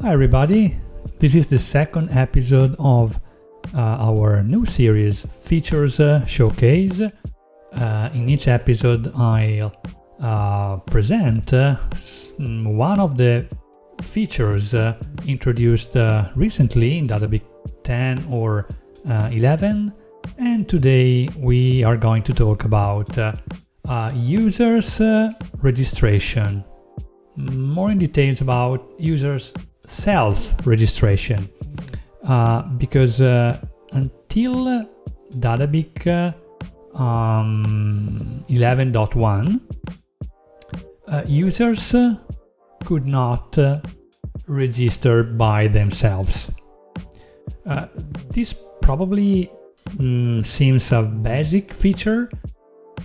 Hi everybody, this is the second episode of our new series, Features Showcase. In each episode I'll present one of the features introduced recently in DaDaBIK 10 or 11, and today we are going to talk about users registration. More in details about users self-registration, because until DaDaBIK 11.1 users could not register by themselves. This probably seems a basic feature,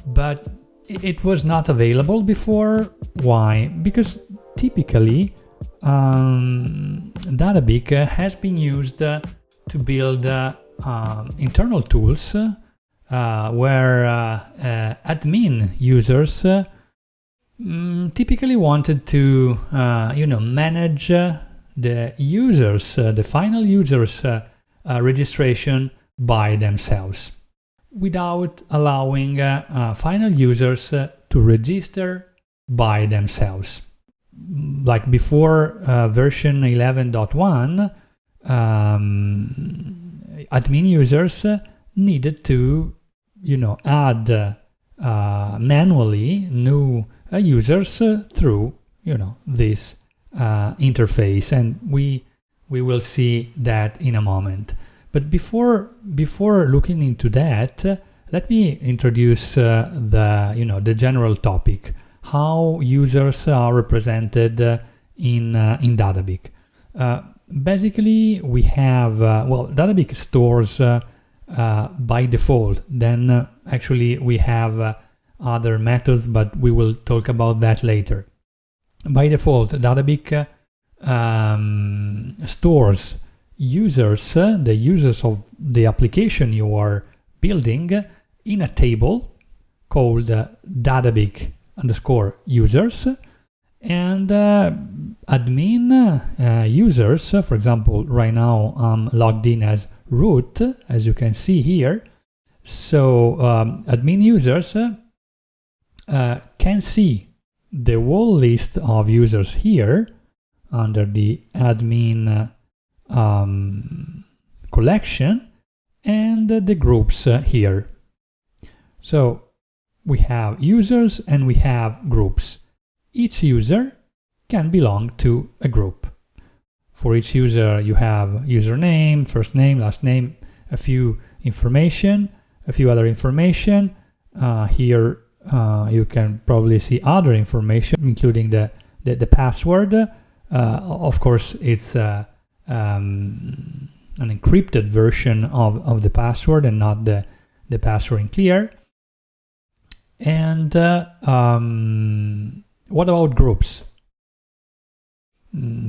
but it was not available before. Why? Because typically DaDaBIK has been used to build internal tools where admin users typically wanted to manage the users, the final users registration by themselves, without allowing final users to register by themselves. Like before version 11.1, admin users needed to add manually new users through this interface, and we will see that in a moment. But before looking into that, let me introduce the general topic: how users are represented in DaDaBIK. Basically, we have DaDaBIK stores by default. Then actually we have other methods, but we will talk about that later. By default, DaDaBIK stores users, the users of the application you are building, in a table called DaDaBIK _users, and admin users. For example, right now I'm logged in as root, as you can see here. So admin users can see the whole list of users here under the admin collection, and the groups here. So we have users and we have groups. Each user can belong to a group. For each user you have username, first name, last name, a few other information. Here you can probably see other information, including the password. Of course, it's an encrypted version of the password and not the password in clear. And what about groups?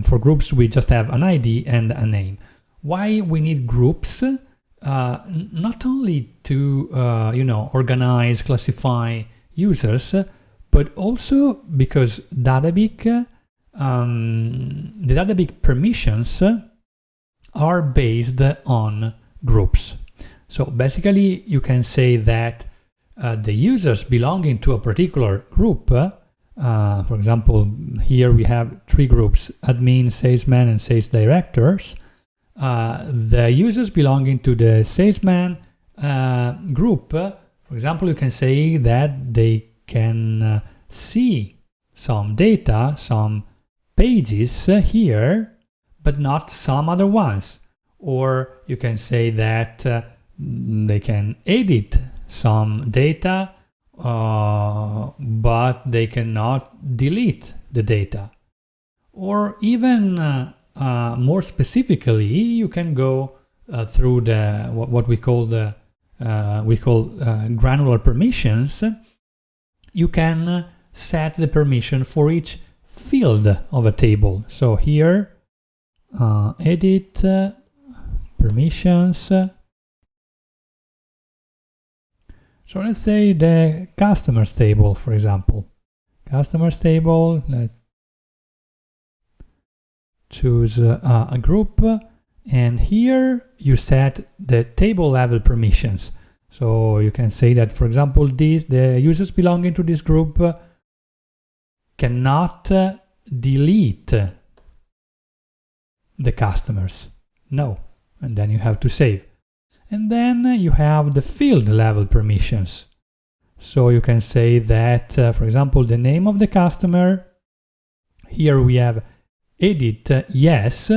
For groups, we just have an ID and a name. Why we need groups? Not only to organize, classify users, but also because DaDaBIK, the DaDaBIK permissions are based on groups. So basically, you can say that the users belonging to a particular group, for example, here we have three groups: admin, salesman, and sales directors. The users belonging to the salesman group, for example, you can say that they can see some data, some pages here, but not some other ones. Or you can say that they can edit some data, but they cannot delete the data. Or even more specifically, you can go through the what we call granular permissions. You can set the permission for each field of a table. So here, edit permissions. So let's say the customers table, for example. Customers table, let's choose a group, and here you set the table level permissions. So you can say that, for example, the users belonging to this group cannot delete the customers. No. And then you have to save. And then you have the field level permissions. So you can say that, for example, the name of the customer, here we have edit yes.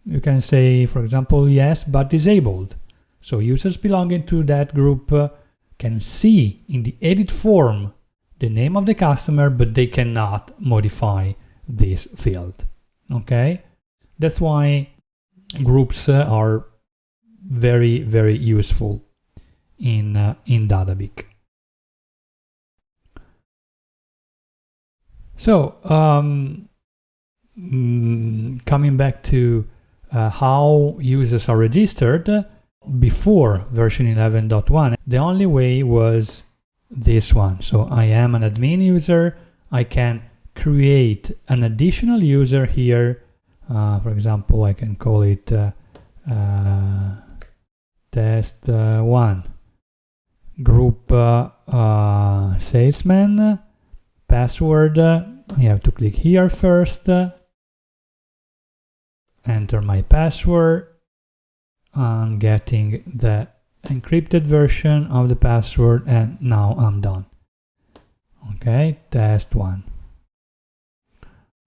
You can say, for example, yes, but disabled. So users belonging to that group can see in the edit form the name of the customer, but they cannot modify this field. Okay? That's why groups are very, very useful in DaDaBIK. So, coming back to how users are registered, before version 11.1, the only way was this one. So I am an admin user. I can create an additional user here. For example, I can call it test1 group salesman. Password, I have to click here first, enter my password. I'm getting the encrypted version of the password, and now I'm done. Okay, test 1.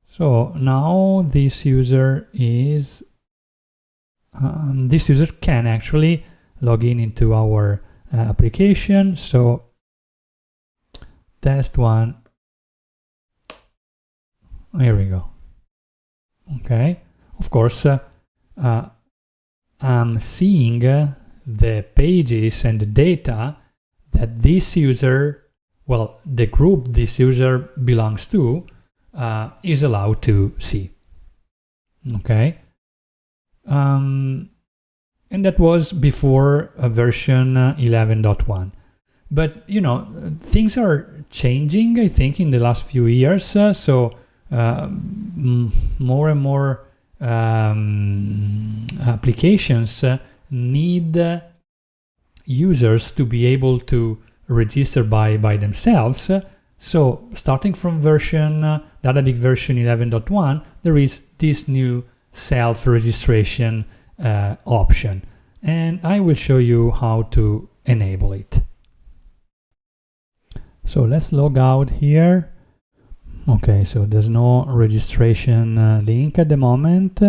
So now this user is this user can actually log in into our application. So test 1. Here we go. Okay, of course, I'm seeing the pages and the data that this user, well, the group this user belongs to, is allowed to see. Okay, and that was before version 11.1. But you know, things are changing, I think, in the last few years. So more and more applications need users to be able to register by themselves. So starting from version DaDaBIK version 11.1, there is this new self-registration option, and I will show you how to enable it. So let's log out here. Okay, so there's no registration link at the moment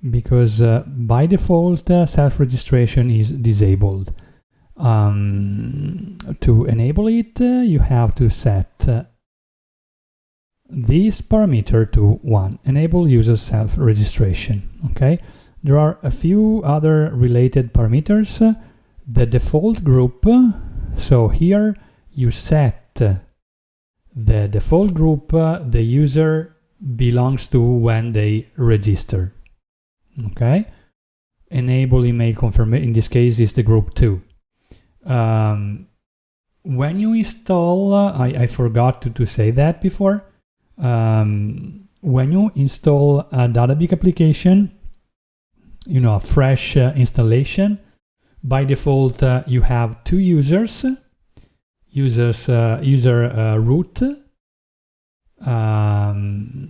because by default self-registration is disabled. To enable it, you have to set this parameter to 1, enable user self-registration. Okay, there are a few other related parameters. The default group, so here you set the default group the user belongs to when they register. Okay, enable email confirmation, in this case is the group 2. When you install, I forgot to say that before, when you install a DaDaBIK application, you know, a fresh installation, by default you have 2 users. User root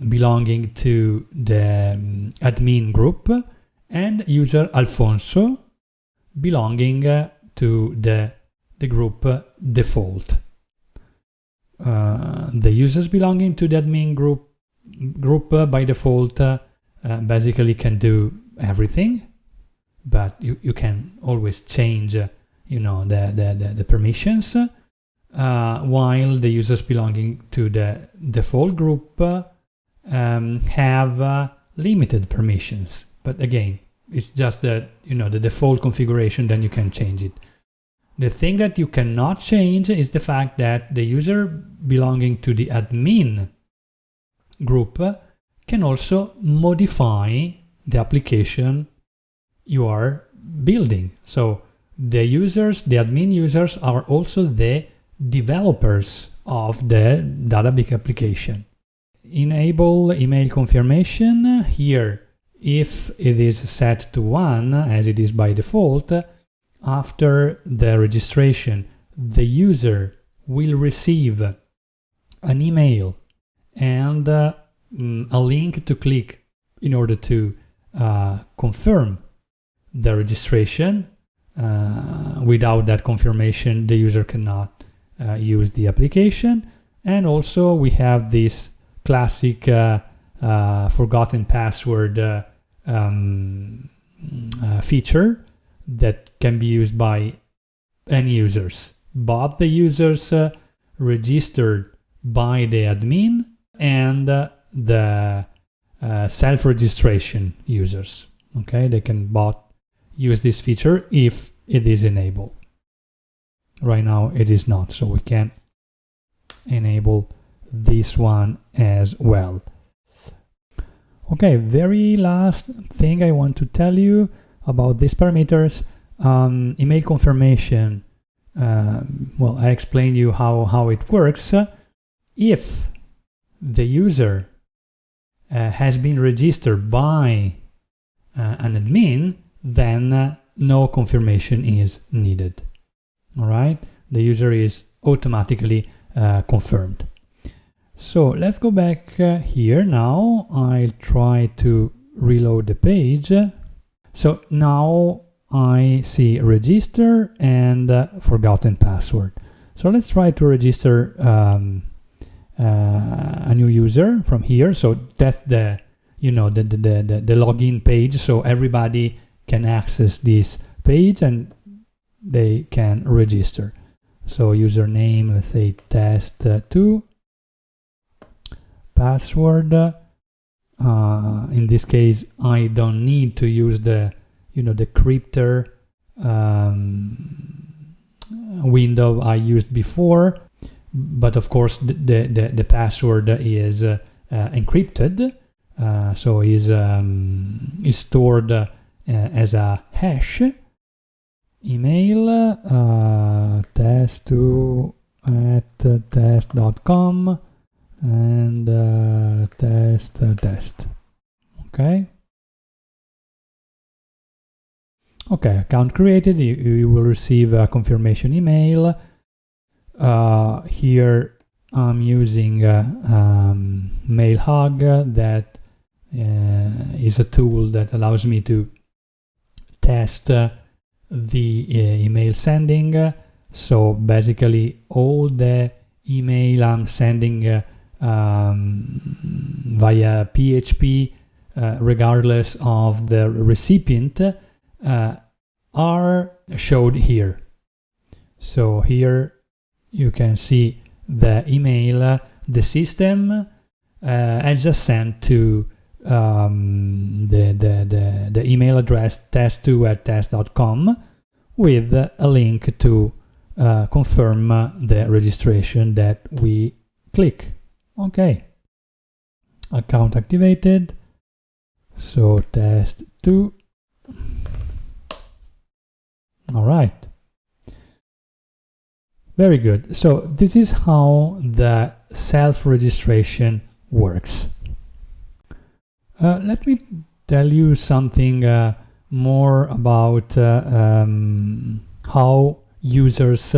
belonging to the admin group, and user Alfonso belonging to the group default. The users belonging to the admin group by default basically can do everything, but you can always change you know, the permissions. While the users belonging to the default group have limited permissions. But again, it's just the, you know, the default configuration, then you can change it. The thing that you cannot change is the fact that the user belonging to the admin group can also modify the application you are building. So the users, the admin users, are also the developers of the DaDaBIK application. Enable email confirmation. Here if it is set to 1, as it is by default, after the registration, the user will receive an email and a link to click in order to confirm the registration. Without that confirmation, the user cannot use the application. And also we have this classic forgotten password feature that can be used by any users, but the users registered by the admin and the self-registration users. Okay, they can both use this feature if it is enabled. Right now it is not, so we can enable this one as well. Okay, very last thing I want to tell you about these parameters. Email confirmation. Well, I explained you how it works. If the user has been registered by an admin, then no confirmation is needed. All right, the user is automatically confirmed. So let's go back here now. I'll try to reload the page. So now I see register and forgotten password. So let's try to register a new user from here. So that's the the login page. So everybody can access this page and they can register. So username, let's say test2, password. In this case, I don't need to use the decryptor window I used before, but of course the password is encrypted, so is stored as a hash. Email test2@test.com and test. Okay, account created. You will receive a confirmation email. Here I'm using MailHug, that is a tool that allows me to test the email sending. So basically all the email I'm sending via PHP, regardless of the recipient, are showed here. So here you can see the email the system has just sent to the email address test2@test.com with a link to confirm the registration that we click. Okay, account activated. So test2. All right, very good. So this is how the self-registration works. Let me tell you something more about how users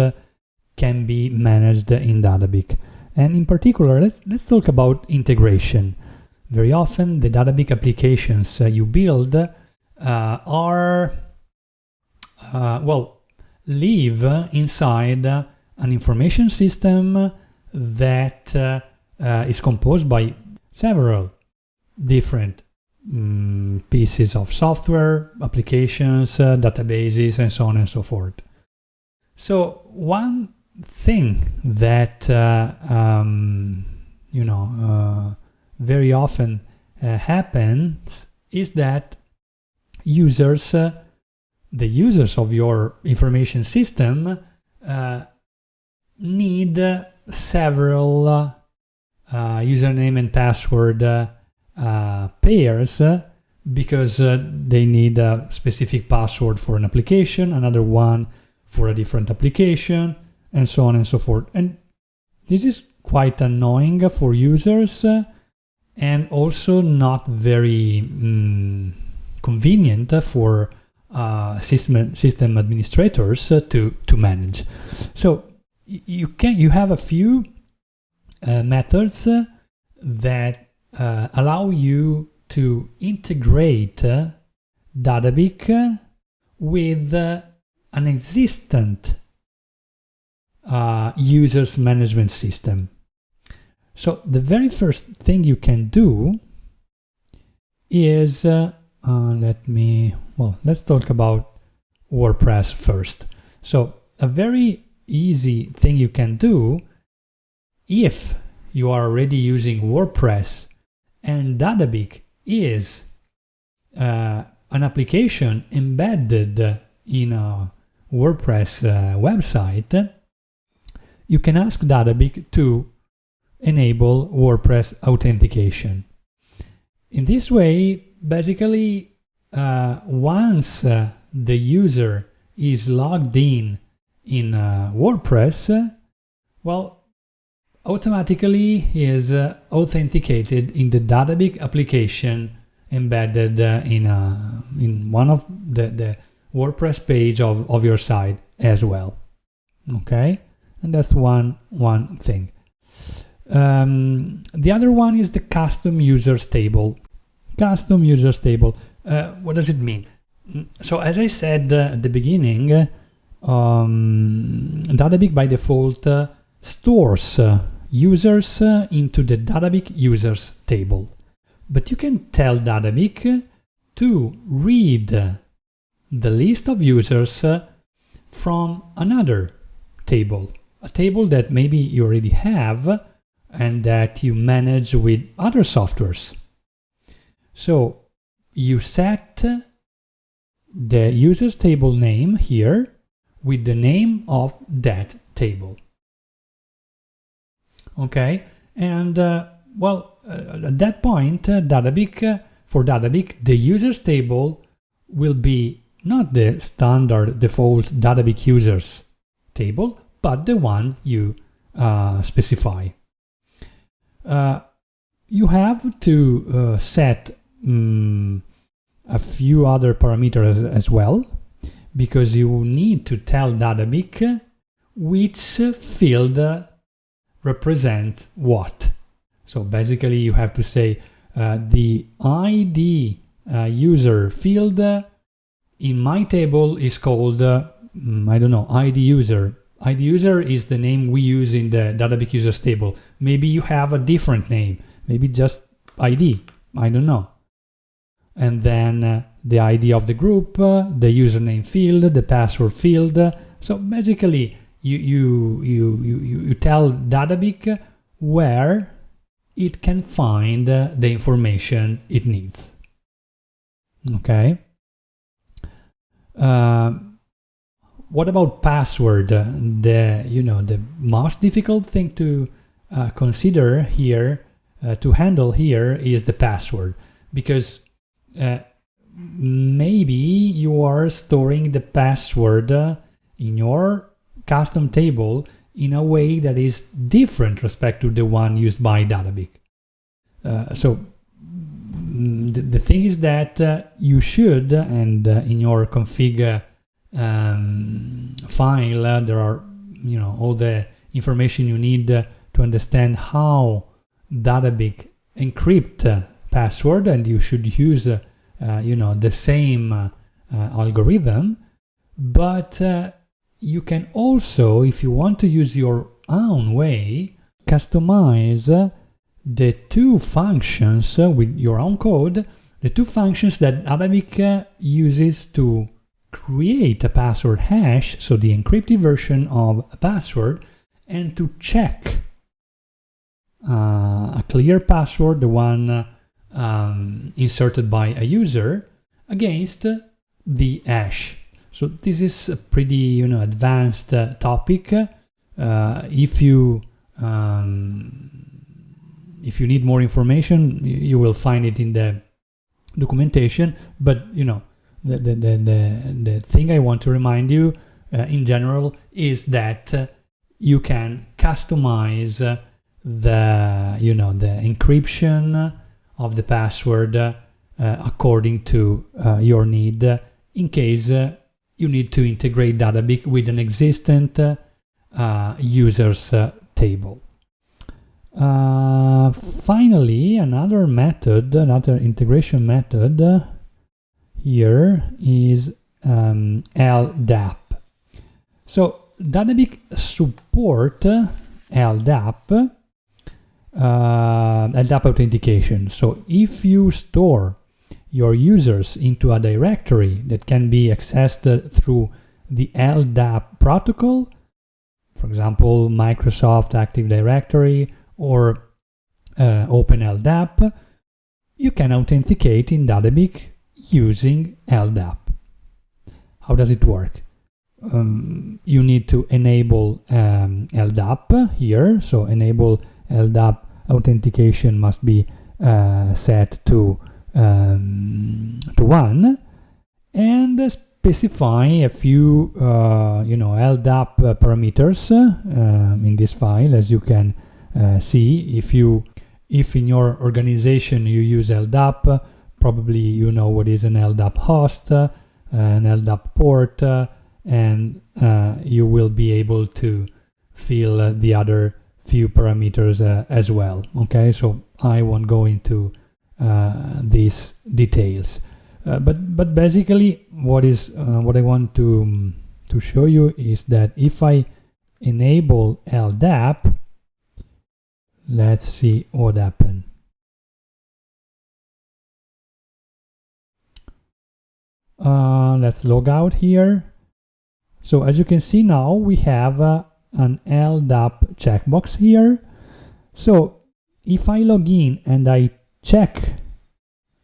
can be managed in DaDaBIK. And in particular, let's talk about integration. Very often, the DaDaBIK applications you build live inside an information system that is composed by several different pieces of software, applications, databases, and so on and so forth. So one thing that very often happens is that the users of your information system need several username and password pairs, because they need a specific password for an application, another one for a different application, and so on and so forth. And this is quite annoying for users, and also not very convenient for system administrators to manage. So you have a few methods that allow you to integrate DaDaBIK with an existent users management system. So the very first thing you can do is let's talk about WordPress first. So a very easy thing you can do, if you are already using WordPress and DaDaBIK is an application embedded in a WordPress website, you can ask DaDaBIK to enable WordPress authentication. In this way, basically, once the user is logged in WordPress, well, automatically is authenticated in the DaDaBIK application embedded in one of the WordPress page of your site as well. Okay, and that's one thing. The other one is the custom users table. Custom users table. What does it mean? So as I said at the beginning, DaDaBIK by default stores users into the DaDaBIK users table. But you can tell DaDaBIK to read the list of users from another table, a table that maybe you already have and that you manage with other softwares. So you set the users table name here with the name of that table. Okay, and at that point, for DaDaBIK, the users table will be not the standard default DaDaBIK users table, but the one you specify. You have to set a few other parameters as well, because you need to tell DaDaBIK which field represents what. So basically you have to say the ID user field in my table is called, ID user. ID user is the name we use in the DaDaBIK users table. Maybe you have a different name, maybe just ID, I don't know. And then the ID of the group, the username field, the password field. So basically you tell DaDaBIK where it can find the information it needs. Okay. What about password? The most difficult thing to consider here, to handle here, is the password, because maybe you are storing the password in your custom table in a way that is different respect to the one used by DaDaBIK. So the thing is that you should, and in your config file, there are all the information you need to understand how DaDaBIK encrypt password, and you should use the same algorithm. But you can also, if you want to use your own way, customize the two functions with your own code, the two functions that DaDaBIK uses to create a password hash, so the encrypted version of a password, and to check a clear password, the one inserted by a user, against the hash. So this is a pretty advanced topic. If you need more information, you will find it in the documentation. But the thing I want to remind you in general is that you can customize the encryption of the password according to your need, in case you need to integrate DaDaBIK with an existent users table. Finally, another integration method here is LDAP. So DaDaBIK support LDAP, LDAP authentication. So if you store your users into a directory that can be accessed through the LDAP protocol, for example, Microsoft Active Directory or OpenLDAP, you can authenticate in DaDaBIK using LDAP. How does it work? You need to enable LDAP here, so enable LDAP authentication must be set to 1, and specify a few LDAP parameters in this file. As you can see, if in your organization you use LDAP, probably you know what is an LDAP host, an LDAP port, and you will be able to fill the other few parameters as well. Okay, so I won't go into these details, but basically what I want to show you is that if I enable LDAP, let's see what happened. Let's log out here. So as you can see now, we have an LDAP checkbox here. So if I log in and I check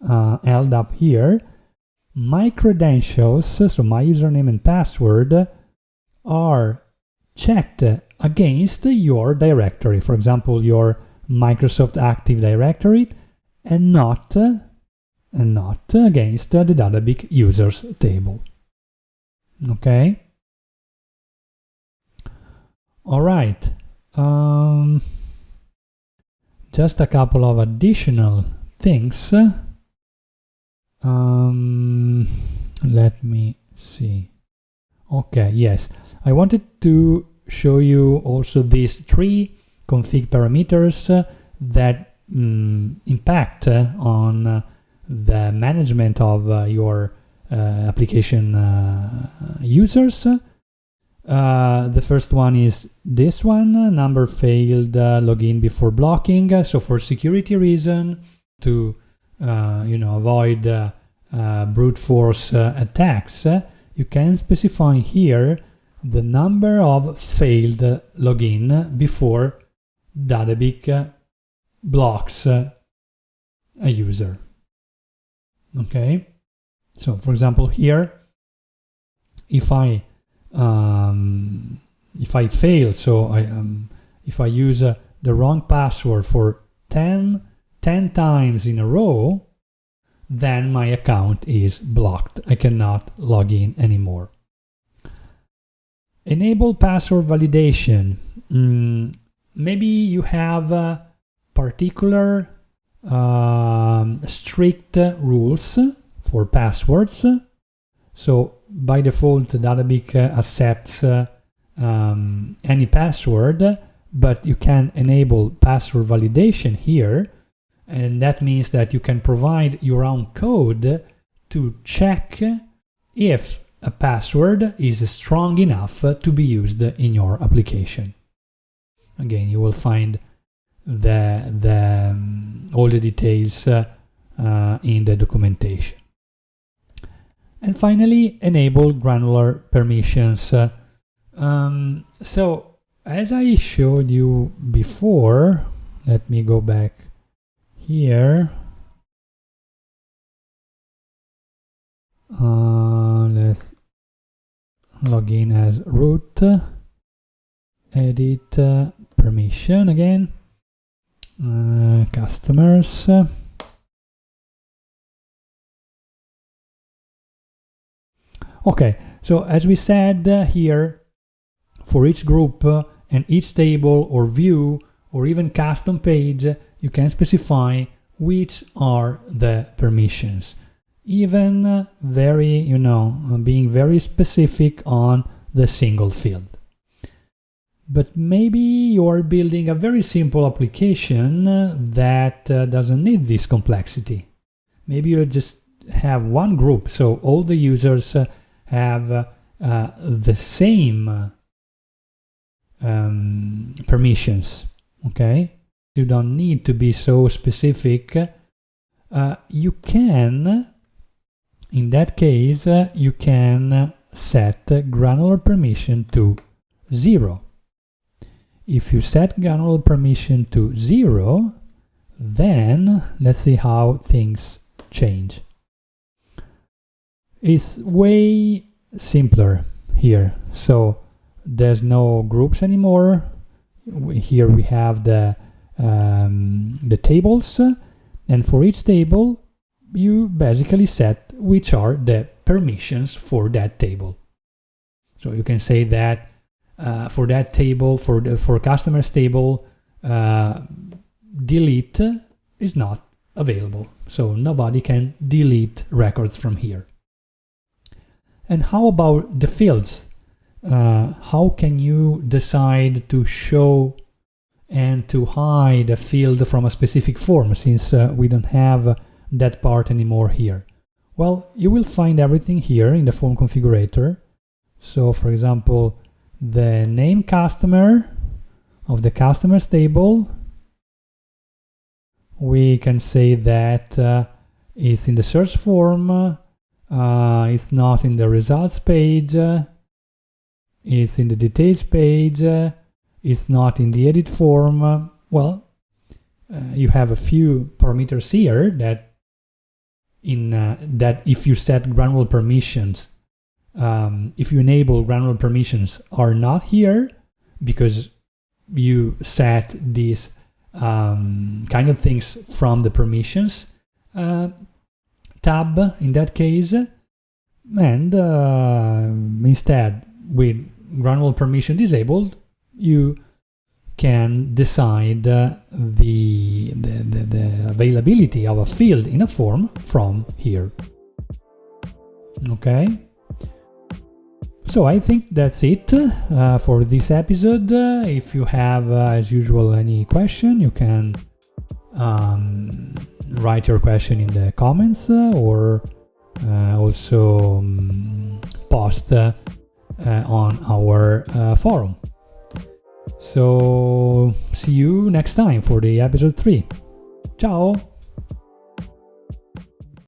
LDAP here, my credentials, so my username and password, are checked against your directory, for example, your Microsoft Active Directory, and not against the DaDaBIK users table. Okay. All right. Just a couple of additional things. Let me see. Okay, yes. I wanted to show you also these 3 config parameters that impact on the management of your application users. The first one is this one, number failed login before blocking. So for security reason, to avoid brute force attacks, you can specify here the number of failed login before DaDaBIK blocks a user. Okay, so for example here, if I fail, so if I use the wrong password for 10 times in a row, then my account is blocked. I cannot log in anymore. Enable password validation. Maybe you have particular strict rules for passwords. So by default, DaDaBIK accepts any password, but you can enable password validation here, and that means that you can provide your own code to check if a password is strong enough to be used in your application. Again, you will find all the details in the documentation. And finally, enable granular permissions. So as I showed you before, let me go back here. Let's log in as root, edit permission again, customers. Okay, so as we said here, for each group and each table or view or even custom page, you can specify which are the permissions. Even being very specific on the single field. But maybe you are building a very simple application that doesn't need this complexity. Maybe you just have one group, so all the users have the same permissions, okay? You don't need to be so specific. You can, in that case, you can set granular permission to 0. If you set granular permission to 0, then let's see how things change. It's way simpler here. So there's no groups anymore. Here we have the tables, and for each table you basically set which are the permissions for that table. So you can say that for that table, for customers table, delete is not available. So nobody can delete records from here. And how about the fields? How can you decide to show and to hide a field from a specific form, since we don't have that part anymore here? Well, you will find everything here in the form configurator. So for example, the name customer of the customers table, we can say that it's in the search form, it's not in the results page, it's in the details page, it's not in the edit form. Well, you have a few parameters here that that if you set granular permissions, if you enable granular permissions, are not here because you set these kind of things from the permissions tab in that case, and instead with granular permission disabled, you can decide the availability of a field in a form from here. Okay, so I think that's it for this episode. If you have, as usual, any question, you can write your question in the comments or also post on our forum. So see you next time for the episode 3. Ciao!